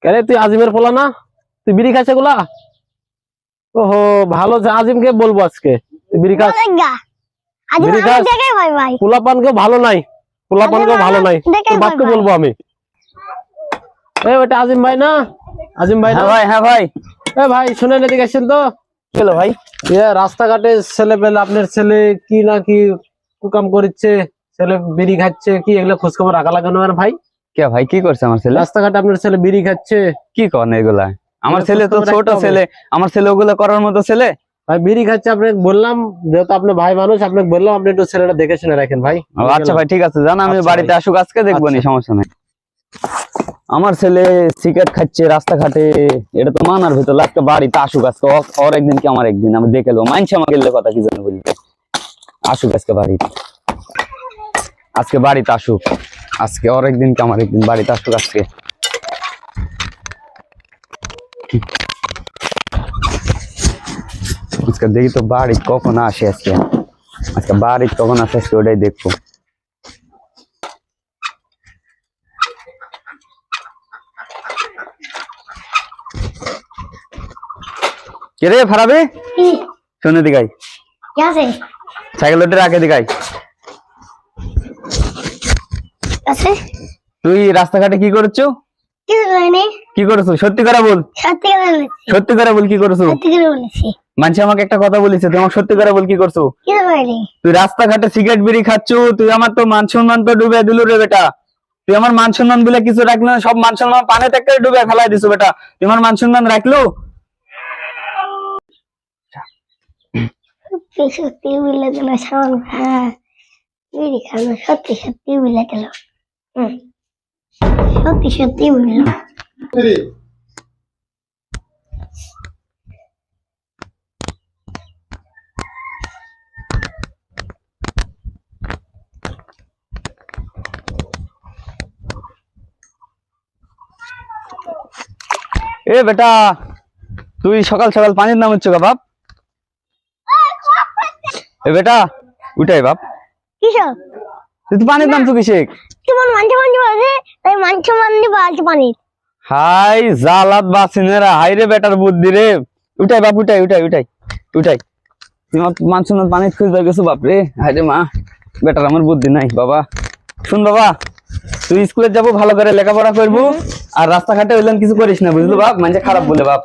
কেন তুই আজিমের পোলা না? তুই বিড়ি খাচ্ছে গুলা? ওহো ভালো, আজিমকে বলবো আজকে তুই বিড়ি খাস। পোলাপানকেও ভালো নাই, পোলাপানকেও ভালো নাই, তোর বাপকে বলবো আমি। ওটা আজিম ভাই না? আজিম ভাই না ভাই? হ্যাঁ ভাই। ভাই শুনেন, এদিকে আসছেন তো। চলো ভাই। রাস্তাঘাটে ছেলে পেলে, আপনার ছেলে কি না কি কুকাম করছে, ছেলে বিড়ি খাচ্ছে, কি এগুলো খোঁজ খবর রাখা লাগানো ভাই? কে ভাই কি করছে আমার ছেলে? রাস্তাঘাটে আপনার ছেলে বিড়ি খাচ্ছে, কি করেন এগুলা? আমার ছেলে তো ছোট ছেলে, আমার ছেলে ওগুলো করার মতো ছেলে? ভাই বিড়ি খাচ্ছে, আপনাকে বললাম, যেহেতু আপনি ভাই মানুষ, আপনাকে বললাম আপনি একটু ছেলেটা দেখে শুনে রাখেন ভাই। আচ্ছা ভাই ঠিক আছে, জান আমি বাড়িতে আসুক আজকে, দেখবো নি, সমস্যা নাই। আমার ছেলে সিগারেট খাচ্ছে রাস্তাঘাটে, এটা তো মানার ভিতর, আজকে বাড়িতে আসুক আজকে, ওর একদিন কি আমার একদিন, আমি দেখে লো মানছি আমাকে কথা কি জানি বলতে। আসুক আজকে বাড়িতে, আজকে বাড়িতে আসুক, আজকে ওর একদিন কি আমার একদিন, বাড়িতে আসুক আজকে। আজকে দেখি তো বাড়ি কখন আসে, আজকে আজকে বাড়ি কখন আসে আজকে ওটাই দেখবো। কে রে ফারাবি? শুনে দিগাই সাইকেল ওটা রাখে দিগাই। তুই রাস্তাঘাটে কি করছো? কি করছো সত্যি করে বল, সত্যি করে বল কি করছো? মানুষ আমাকে একটা কথা বলেছে, তুই আমাকে সত্যি করে বল কি করছো? তুই রাস্তাঘাটে সিগারেট বিড়ি খাচ্ছ, তুই আমার তো মান সম্মান তো ডুবে দিল রে বেটা। তুই আমার মান সম্মান বলে কিছু রাখলো না, সব মান সম্মান পানে থেকে ডুবে ফেলাই দিছো বেটা। তুই আমার মান সম্মান রাখলো? সত্যি বলে দিল সামান ভাই, বিড়ি খানো সত্যি সত্যি বলে দিল, সত্যি সত্যি বলল। এ বেটা, তুই সকাল সকাল পানির নাম হচ্ছে বাপ? এ বেটা উঠাই বাপ, কিসব তুই তো পানির নাম তো কিসে? তোমার মানছে মানছে বলছে, তাই মানছে মানছে বলছে পানি। হাই জালাত বাসিনেরা, হাই রে বেটার বুদ্ধি রে। উঠাই বাপ, উঠাই উঠাই উঠাই উঠাই। তুই আমার মান সম্মান পানি খুঁজতে গেছো বাপ রে, হাই রে মা, বেটার আমার বুদ্ধি নাই বাবা। শুন বাবা, তুই স্কুলে যাবো, ভালো করে লেখাপড়া করবো, আর রাস্তাঘাটে ওইলাম কিছু করিস না, বুঝলো বাপ, মানে খারাপ বলে বাপ।